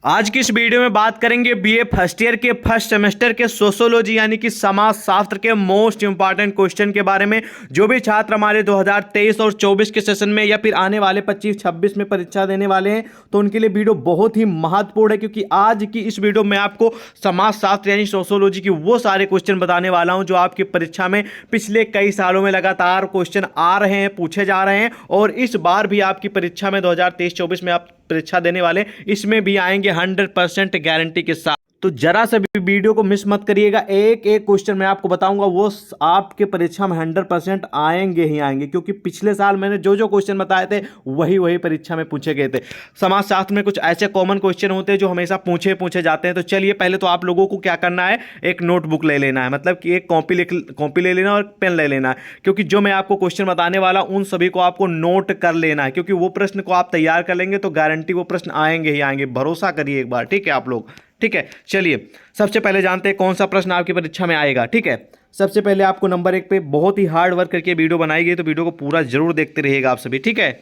आज की इस वीडियो में बात करेंगे बीए फर्स्ट ईयर के फर्स्ट सेमेस्टर के सोशियोलॉजी यानी कि समाज शास्त्र के मोस्ट इंपॉर्टेंट क्वेश्चन के बारे में। जो भी छात्र हमारे 2023 और 24 के सेशन में या फिर आने वाले 25-26 में परीक्षा देने वाले हैं तो उनके लिए वीडियो बहुत ही महत्वपूर्ण है, क्योंकि आज की इस वीडियो में आपको समाज शास्त्र यानी सोशियोलॉजी की वो सारे क्वेश्चन बताने वाला हूँ जो आपकी परीक्षा में पिछले कई सालों में लगातार क्वेश्चन आ रहे हैं, पूछे जा रहे हैं और इस बार भी आपकी परीक्षा में 2023-24 में आप परीक्षा देने वाले इसमें भी आएंगे 100% गारंटी के साथ। तो जरा सा भी वीडियो को मिस मत करिएगा। एक एक क्वेश्चन मैं आपको बताऊंगा वो आपके परीक्षा में 100% आएंगे ही आएंगे, क्योंकि पिछले साल मैंने जो जो क्वेश्चन बताए थे वही परीक्षा में पूछे गए थे। समाज शास्त्र में कुछ ऐसे कॉमन क्वेश्चन होते हैं जो हमेशा पूछे जाते हैं। तो चलिए पहले तो आप लोगों को क्या करना है, एक नोटबुक ले लेना है, मतलब कि एक कॉपी ले लेना और पेन ले लेना है, क्योंकि जो मैं आपको क्वेश्चन बताने वाला उन सभी को आपको नोट कर लेना है, क्योंकि वो प्रश्न को आप तैयार कर लेंगे तो गारंटी वो प्रश्न आएंगे ही आएंगे। भरोसा करिए एक बार, ठीक है आप लोग, ठीक है। चलिए सबसे पहले जानते हैं कौन सा प्रश्न आपकी परीक्षा में आएगा, ठीक है। सबसे पहले आपको नंबर 1 पे बहुत ही हार्ड वर्क करके वीडियो बनाई गई, तो वीडियो को पूरा जरूर देखते रहिएगा आप सभी, ठीक है।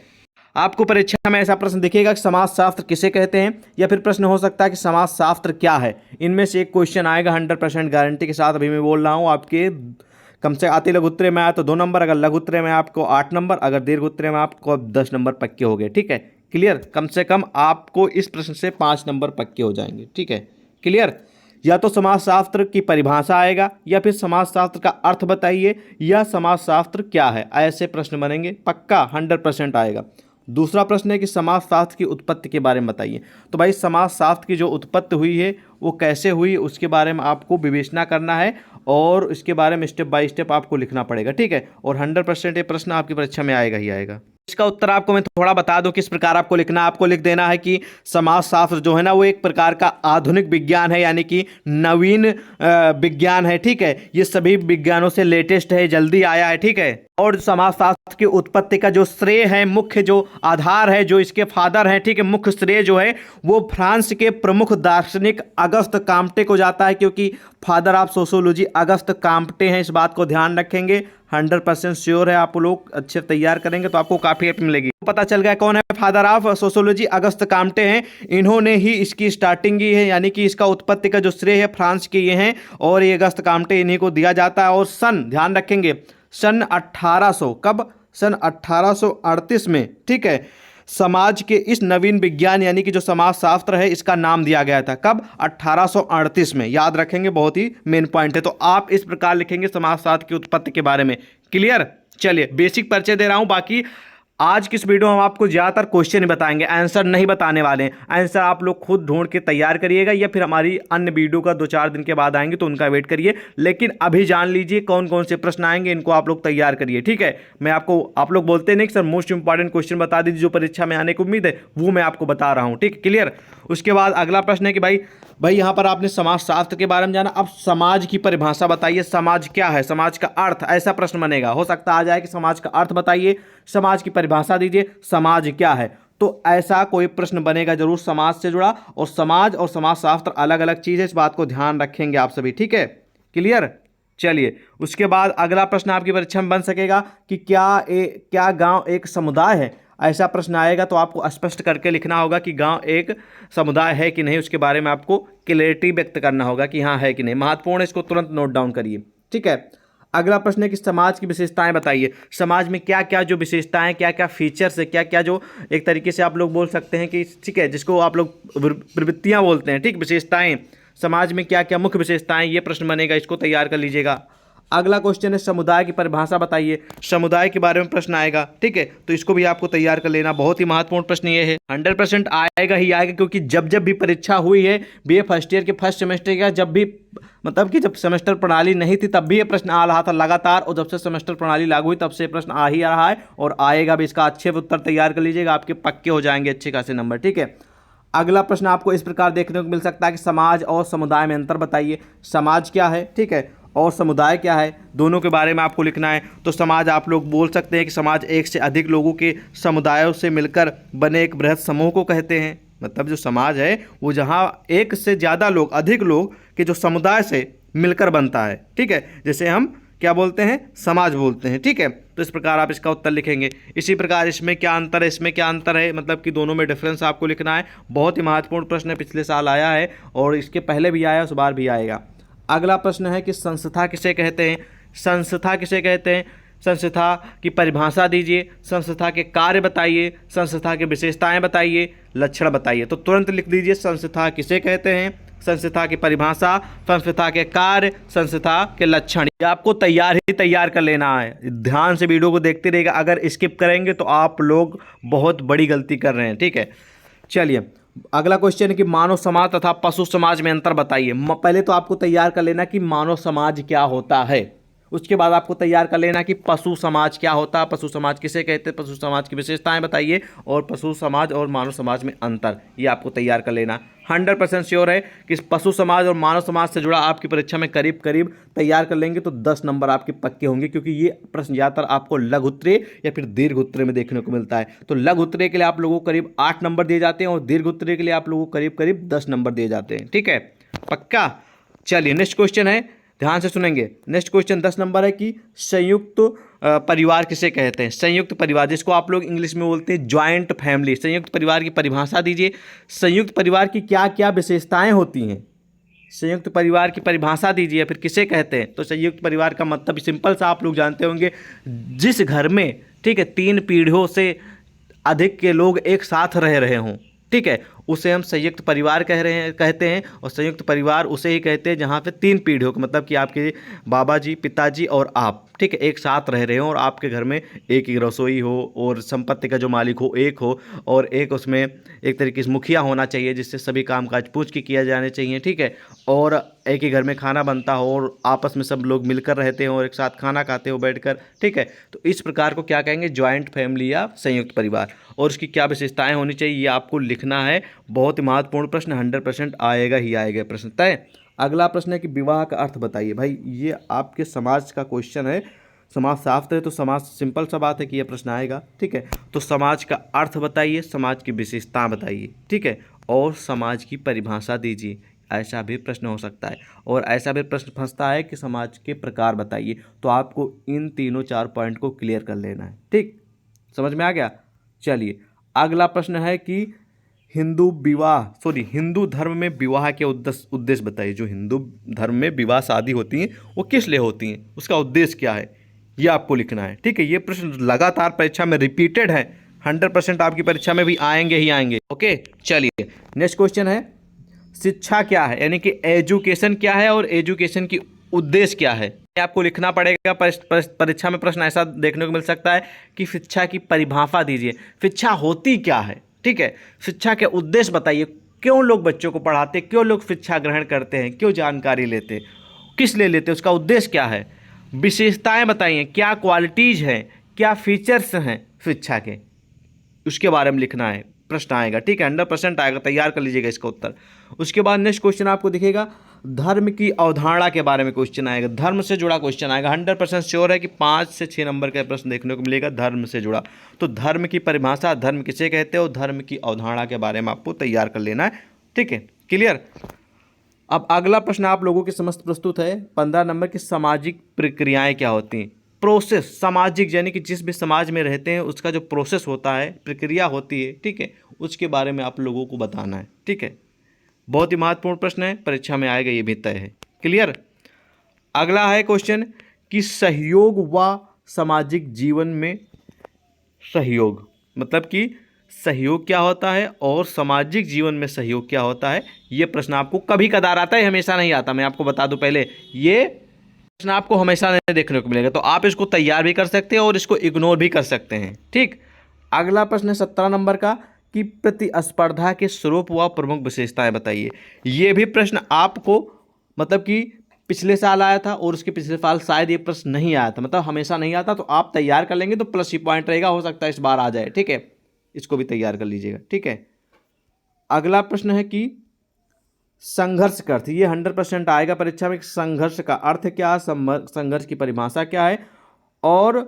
आपको परीक्षा में ऐसा प्रश्न दिखेगा कि समाज शास्त्र किसे कहते हैं, या फिर प्रश्न हो सकता है कि समाज शास्त्र क्या है। इनमें से एक क्वेश्चन आएगा 100% गारंटी के साथ। अभी मैं बोल रहा हूँ आपके कम से अति लघु उत्तरीय में आया तो 2 नंबर, अगर लघु उत्तरीय में आपको 8 नंबर, अगर दीर्घ उत्तरीय में आपको 10 नंबर पक्के हो गए, ठीक है। क्लियर, कम से कम आपको इस प्रश्न से 5 नंबर पक्के हो जाएंगे, ठीक है। क्लियर, या तो समाजशास्त्र की परिभाषा आएगा, या फिर समाजशास्त्र का अर्थ बताइए, या समाजशास्त्र क्या है, ऐसे प्रश्न बनेंगे, पक्का 100% आएगा। दूसरा प्रश्न है कि समाजशास्त्र की उत्पत्ति के बारे में बताइए। तो भाई समाजशास्त्र की जो उत्पत्ति हुई है वो कैसे हुई उसके बारे में आपको विवेचना करना है और इसके बारे में स्टेप बाय स्टेप आपको लिखना पड़ेगा, ठीक है। और 100% ये प्रश्न आपकी परीक्षा में आएगा ही आएगा। इसका उत्तर आपको मैं थोड़ा बता दूं किस प्रकार आपको लिखना है। आपको लिख देना है कि समाजशास्त्र जो है ना वो एक प्रकार का आधुनिक विज्ञान है, यानी कि नवीन विज्ञान है, ठीक है। ये सभी विज्ञानों से लेटेस्ट है, जल्दी आया है, ठीक है। और समाजशास्त्र की उत्पत्ति का जो श्रेय है, मुख्य जो आधार है, जो इसके फादर हैं, ठीक है, मुख्य श्रेय जो है वो फ्रांस के प्रमुख दार्शनिक अगस्त काम्टे को जाता है, क्योंकि father of sociology Auguste Comte हैं। इस बात को ध्यान रखेंगे, 100% श्योर है। आप लोग अच्छे तैयार करेंगे तो आपको काफी हेल्प मिलेगी। पता चल गया कौन है father of sociology, Auguste Comte हैं। इन्होंने ही इसकी स्टार्टिंग की है, यानी कि इसका उत्पत्ति का जो श्रेय है फ्रांस के ये हैं और ये अगस्त काम्टे इन्हीं को दिया जाता है। और सन ध्यान रखेंगे सन 1800, कब, सन 1838 में, ठीक है, समाज के इस नवीन विज्ञान यानी कि जो समाज शास्त्र है इसका नाम दिया गया था। कब, 1838 में। याद रखेंगे, बहुत ही मेन पॉइंट है। तो आप इस प्रकार लिखेंगे समाज शास्त्र की उत्पत्ति के बारे में। क्लियर, चलिए बेसिक परिचय दे रहा हूं, बाकी आज की इस वीडियो में हम आपको ज़्यादातर क्वेश्चन ही बताएंगे, आंसर नहीं बताने वाले हैं। आंसर आप लोग खुद ढूंढ के तैयार करिएगा, या फिर हमारी अन्य वीडियो का 2-4 दिन के बाद आएंगे तो उनका वेट करिए। लेकिन अभी जान लीजिए कौन कौन से प्रश्न आएंगे, इनको आप लोग तैयार करिए, ठीक है। मैं आपको, आप लोग बोलते नहीं कि सर मोस्ट इंपॉर्टेंट क्वेश्चन बता दीजिए जो परीक्षा में आने की उम्मीद है, वो मैं आपको बता रहा हूँ, ठीक। क्लियर, उसके बाद अगला प्रश्न है कि भाई यहाँ पर आपने समाज शास्त्र के बारे में जाना, अब समाज की परिभाषा बताइए, समाज क्या है, समाज का अर्थ, ऐसा प्रश्न बनेगा। हो सकता आ जाए कि समाज का अर्थ बताइए, समाज की परिभाषा दीजिए, समाज क्या है। तो ऐसा कोई प्रश्न बनेगा जरूर समाज से जुड़ा, और समाज और समाज शास्त्र अलग अलग चीज़ है, इस बात को ध्यान रखेंगे आप सभी, ठीक है। क्लियर, चलिए उसके बाद अगला प्रश्न आपकी परीक्षा में बन सकेगा कि क्या गांव एक समुदाय है, ऐसा प्रश्न आएगा। तो आपको स्पष्ट करके लिखना होगा कि गांव एक समुदाय है कि नहीं, उसके बारे में आपको क्लैरिटी व्यक्त करना होगा कि हाँ है कि नहीं। महत्वपूर्ण है, इसको तुरंत नोट डाउन करिए, ठीक है। अगला प्रश्न है कि समाज की विशेषताएं बताइए। समाज में क्या क्या जो विशेषताएं, क्या क्या फीचर्स है, क्या क्या जो एक तरीके से आप लोग बोल सकते हैं कि, ठीक है, जिसको आप लोग प्रवृत्तियां बोलते हैं, ठीक, विशेषताएं, समाज में क्या क्या मुख्य विशेषताएं, ये प्रश्न बनेगा, इसको तैयार कर लीजिएगा। अगला क्वेश्चन है समुदाय की परिभाषा बताइए, समुदाय के बारे में प्रश्न आएगा, ठीक है। तो इसको भी आपको तैयार कर लेना, बहुत ही महत्वपूर्ण प्रश्न ये है, 100% आएगा ही आएगा, क्योंकि जब भी परीक्षा हुई है बीए फर्स्ट ईयर के फर्स्ट सेमेस्टर का, जब भी मतलब कि जब सेमेस्टर प्रणाली नहीं थी तब भी ये प्रश्न आ रहा था लगातार, और जब से सेमेस्टर प्रणाली लागू हुई तब से प्रश्न आ ही रहा है और आएगा भी। इसका अच्छे उत्तर तैयार कर लीजिएगा, आपके पक्के हो जाएंगे अच्छे खासे नंबर, ठीक है। अगला प्रश्न आपको इस प्रकार देखने को मिल सकता है कि समाज और समुदाय में अंतर बताइए। समाज क्या है, ठीक है, और समुदाय क्या है, दोनों के बारे में आपको लिखना है। तो समाज आप लोग बोल सकते हैं कि समाज एक से अधिक लोगों के समुदायों से मिलकर बने एक बृहद समूह को कहते हैं। मतलब जो समाज है वो जहाँ एक से ज़्यादा लोग, अधिक लोग के जो समुदाय से मिलकर बनता है, ठीक है, जैसे हम क्या बोलते हैं, समाज बोलते हैं, ठीक है। तो तो इस प्रकार आप इसका उत्तर लिखेंगे। इसी प्रकार इसमें क्या अंतर है, इसमें क्या अंतर है, मतलब कि दोनों में डिफरेंस आपको लिखना है। बहुत ही महत्वपूर्ण प्रश्न है, पिछले साल आया है और इसके पहले भी आया, उस बार भी आएगा। अगला प्रश्न है कि संस्था किसे कहते हैं। संस्था किसे कहते हैं, संस्था की परिभाषा दीजिए, संस्था के कार्य बताइए, संस्था की विशेषताएं बताइए, लक्षण बताइए। तो तुरंत लिख दीजिए संस्था किसे कहते हैं, संस्था की परिभाषा, संस्था के कार्य, संस्था के लक्षण। ये आपको तैयार कर लेना है। ध्यान से वीडियो को देखते रहिएगा, अगर स्किप करेंगे तो आप लोग बहुत बड़ी गलती कर रहे हैं, ठीक है। चलिए अगला क्वेश्चन है कि मानव समाज तथा पशु समाज में अंतर बताइए। पहले तो आपको तैयार कर लेना कि मानव समाज क्या होता है, उसके बाद आपको तैयार कर लेना कि पशु समाज क्या होता है, पशु समाज किसे कहते हैं, पशु समाज की विशेषताएं बताइए, और पशु समाज और मानव समाज में अंतर, ये आपको तैयार कर लेना। 100% श्योर है कि पशु समाज और मानव समाज से जुड़ा आपकी परीक्षा में करीब करीब तैयार कर लेंगे तो 10 नंबर आपके पक्के होंगे, क्योंकि ये प्रश्न ज़्यादातर आपको लघु उत्तरीय या फिर दीर्घ उत्तरीय में देखने को मिलता है। तो लघु उत्तरीय के लिए आप लोगों को करीब 8 नंबर दिए जाते हैं और दीर्घ उत्तरीय के लिए आप लोगों को करीब करीब 10 नंबर दिए जाते हैं, ठीक है, पक्का। चलिए नेक्स्ट क्वेश्चन है, ध्यान से सुनेंगे। नेक्स्ट क्वेश्चन 10 नंबर है कि संयुक्त परिवार किसे कहते हैं। संयुक्त परिवार, जिसको आप लोग इंग्लिश में बोलते हैं ज्वाइंट फैमिली, संयुक्त परिवार की परिभाषा दीजिए। संयुक्त परिवार की क्या क्या विशेषताएं होती हैं, संयुक्त परिवार की परिभाषा दीजिए, फिर किसे कहते हैं। तो संयुक्त परिवार का मतलब सिंपल सा आप लोग जानते होंगे, जिस घर में, ठीक है, 3 पीढ़ियों से अधिक के लोग एक साथ रह रहे हों, ठीक है, उसे हम संयुक्त परिवार कहते हैं। और संयुक्त परिवार उसे ही कहते हैं जहाँ पे 3 पीढ़ियों का मतलब कि आपके बाबा जी, पिताजी और आप, ठीक है, एक साथ रह रहे हो और आपके घर में एक ही रसोई हो और संपत्ति का जो मालिक हो एक हो, और एक उसमें एक तरीके से मुखिया होना चाहिए जिससे सभी कामकाज पूछ के किया जाने चाहिए, ठीक है, और एक ही घर में खाना बनता हो और आपस में सब लोग मिलकर रहते हो और एक साथ खाना खाते हो बैठकर, ठीक है। तो इस प्रकार को क्या कहेंगे, ज्वाइंट फैमिली या संयुक्त परिवार। और उसकी क्या विशेषताएं होनी चाहिए ये आपको लिखना है। बहुत ही महत्वपूर्ण प्रश्न, 100% आएगा ही आएगा प्रश्न तय। अगला प्रश्न है कि विवाह का अर्थ बताइए। भाई ये आपके समाज का क्वेश्चन है, समाज शास्त्र है तो समाज सिंपल सा बात है कि ये प्रश्न आएगा, ठीक है। तो समाज का अर्थ बताइए, समाज की विशेषता बताइए, ठीक है, और समाज की परिभाषा दीजिए। ऐसा भी प्रश्न हो सकता है। और ऐसा भी प्रश्न फंसता है कि समाज के प्रकार बताइए। तो आपको इन तीनों 4 पॉइंट को क्लियर कर लेना है, ठीक, समझ में आ गया। चलिए अगला प्रश्न है कि हिंदू धर्म में विवाह के उद्देश्य बताइए। जो हिंदू धर्म में विवाह शादी होती हैं वो किस लिए होती हैं, उसका उद्देश्य क्या है, ये आपको लिखना है, ठीक है। ये प्रश्न लगातार परीक्षा में रिपीटेड है, 100% आपकी परीक्षा में भी आएंगे ही आएंगे, ओके। चलिए नेक्स्ट क्वेश्चन है, शिक्षा क्या है, यानी कि एजुकेशन क्या है और एजुकेशन की उद्देश्य क्या है, ये आपको लिखना पड़ेगा। परीक्षा में प्रश्न ऐसा देखने को मिल सकता है कि शिक्षा की परिभाषा दीजिए, शिक्षा होती क्या है, ठीक है, शिक्षा के उद्देश्य बताइए, क्यों लोग बच्चों को पढ़ाते हैं, क्यों लोग शिक्षा ग्रहण करते हैं, क्यों जानकारी लेते हैं, किस लिए लेते हैं, उसका उद्देश्य क्या है। विशेषताएं बताइए, क्या क्वालिटीज़ हैं, क्या फीचर्स हैं शिक्षा के, उसके बारे में लिखना है। प्रश्न आएगा, ठीक है, 100% आएगा, तैयार कर लीजिएगा इसका उत्तर। उसके बाद नेक्स्ट क्वेश्चन आपको दिखेगा धर्म की अवधारणा के बारे में क्वेश्चन आएगा, धर्म से जुड़ा क्वेश्चन आएगा। 100% श्योर है कि 5 से 6 नंबर का प्रश्न देखने को मिलेगा धर्म से जुड़ा। तो धर्म की परिभाषा, धर्म किसे कहते हैं और धर्म की अवधारणा के बारे में आपको तैयार कर लेना है, ठीक है, क्लियर। अब अगला प्रश्न आप लोगों के समस्त प्रस्तुत है, 15 नंबर की सामाजिक प्रक्रियाएं क्या होती हैं। प्रोसेस, सामाजिक यानी कि जिस भी समाज में रहते हैं उसका जो प्रोसेस होता है, प्रक्रिया होती है, ठीक है, उसके बारे में आप लोगों को बताना है, ठीक है। बहुत ही महत्वपूर्ण प्रश्न है, परीक्षा में आएगा, ये भी तय है, क्लियर। अगला है क्वेश्चन कि सहयोग व सामाजिक जीवन में सहयोग, मतलब कि सहयोग क्या होता है और सामाजिक जीवन में सहयोग क्या होता है। ये प्रश्न आपको कभी कदार आता है, हमेशा नहीं आता, मैं आपको बता दूं पहले, ये प्रश्न आपको हमेशा नहीं देखने को मिलेगा। तो आप इसको तैयार भी कर सकते हैं और इसको इग्नोर भी कर सकते हैं, ठीक। अगला प्रश्न है 17 नंबर का कि प्रतिस्पर्धा के स्वरूप व प्रमुख विशेषताएं बताइए। ये भी प्रश्न आपको मतलब कि पिछले साल आया था और उसके पिछले साल शायद ये प्रश्न नहीं आया था, मतलब हमेशा नहीं आता। तो आप तैयार कर लेंगे तो प्लस ही पॉइंट रहेगा, हो सकता है इस बार आ जाए, ठीक है, इसको भी तैयार कर लीजिएगा, ठीक है। अगला प्रश्न है कि संघर्ष का अर्थ, ये 100% आएगा परीक्षा में। संघर्ष का अर्थ क्या है, संघर्ष की परिभाषा क्या है, और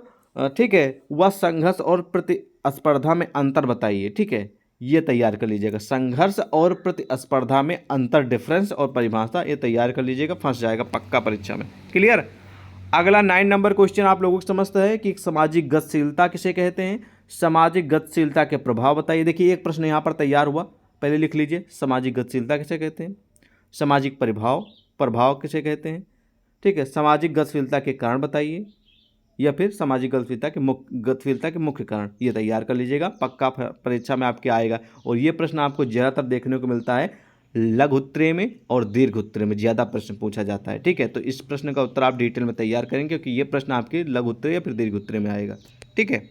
ठीक है, वह संघर्ष और प्रतिस्पर्धा में अंतर बताइए, ठीक है, ये तैयार कर लीजिएगा। संघर्ष और प्रतिस्पर्धा में अंतर, डिफरेंस और परिभाषा, ये तैयार कर लीजिएगा, फंस जाएगा पक्का परीक्षा में, क्लियर। अगला 9 नंबर क्वेश्चन आप लोगों को समझता है कि सामाजिक गतिशीलता किसे कहते हैं। सामाजिक गतिशीलता के प्रभाव बताइए। देखिए एक प्रश्न यहाँ पर तैयार हुआ, पहले लिख लीजिए। सामाजिक गतिशीलता किसे कहते हैं, सामाजिक प्रभाव किसे कहते हैं, ठीक है। सामाजिक गतिशीलता के कारण बताइए, या फिर सामाजिक गतिशीलता के मुख्य कारण, ये तैयार कर लीजिएगा। पक्का परीक्षा में आपके आएगा। और ये प्रश्न आपको ज़्यादातर देखने को मिलता है लघु उत्तरीय में और दीर्घ उत्तरीय में ज़्यादा प्रश्न पूछा जाता है, ठीक है। तो इस प्रश्न का उत्तर आप डिटेल में तैयार करेंगे, क्योंकि ये प्रश्न आपके लघु उत्तरीय या फिर दीर्घ उत्तरीय में आएगा, ठीक है।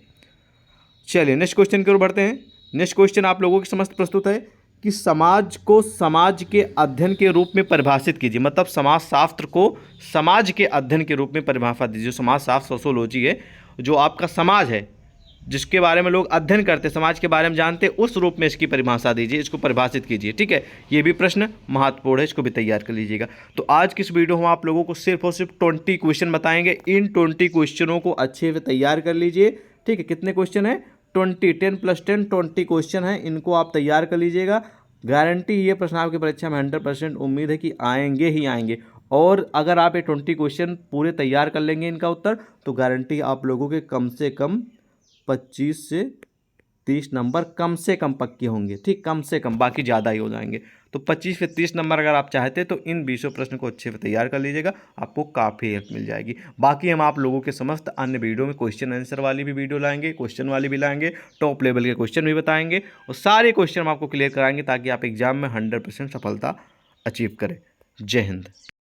चलिए नेक्स्ट क्वेश्चन की ओर बढ़ते हैं। नेक्स्ट क्वेश्चन आप लोगों के समझ प्रस्तुत है कि समाज को समाज के अध्ययन के रूप में परिभाषित कीजिए। मतलब समाज शास्त्र को समाज के अध्ययन के रूप में परिभाषा दीजिए। समाज शास्त्र सोशियोलॉजी है, जो आपका समाज है, जिसके बारे में लोग अध्ययन करते, समाज के बारे में जानते, उस रूप में इसकी परिभाषा दीजिए, इसको परिभाषित कीजिए, ठीक है। ये भी प्रश्न महत्वपूर्ण है, इसको भी तैयार कर लीजिएगा। तो आज की इस वीडियो में आप लोगों को सिर्फ और सिर्फ 20 क्वेश्चन बताएंगे। इन 20 क्वेश्चनों को अच्छे से तैयार कर लीजिए, ठीक है। कितने क्वेश्चन है, 10 + 10 20 क्वेश्चन है, इनको आप तैयार कर लीजिएगा। गारंटी ये प्रश्न आपकी परीक्षा में 100% उम्मीद है कि आएंगे ही आएंगे। और अगर आप ये 20 क्वेश्चन पूरे तैयार कर लेंगे इनका उत्तर, तो गारंटी आप लोगों के कम से कम 25 से 30 नंबर कम से कम पक्के होंगे, ठीक, कम से कम, बाकी ज़्यादा ही हो जाएंगे। तो 25 से 30 नंबर अगर आप चाहते हैं तो इन 20 प्रश्न को अच्छे से तैयार कर लीजिएगा, आपको काफ़ी हेल्प मिल जाएगी। बाकी हम आप लोगों के समस्त अन्य वीडियो में क्वेश्चन आंसर वाली भी वीडियो लाएंगे, क्वेश्चन वाली भी लाएंगे, टॉप लेवल के क्वेश्चन भी बताएंगे, और सारे क्वेश्चन हम आपको क्लियर कराएंगे, ताकि आप एग्जाम में 100% सफलता अचीव करें। जय हिंद।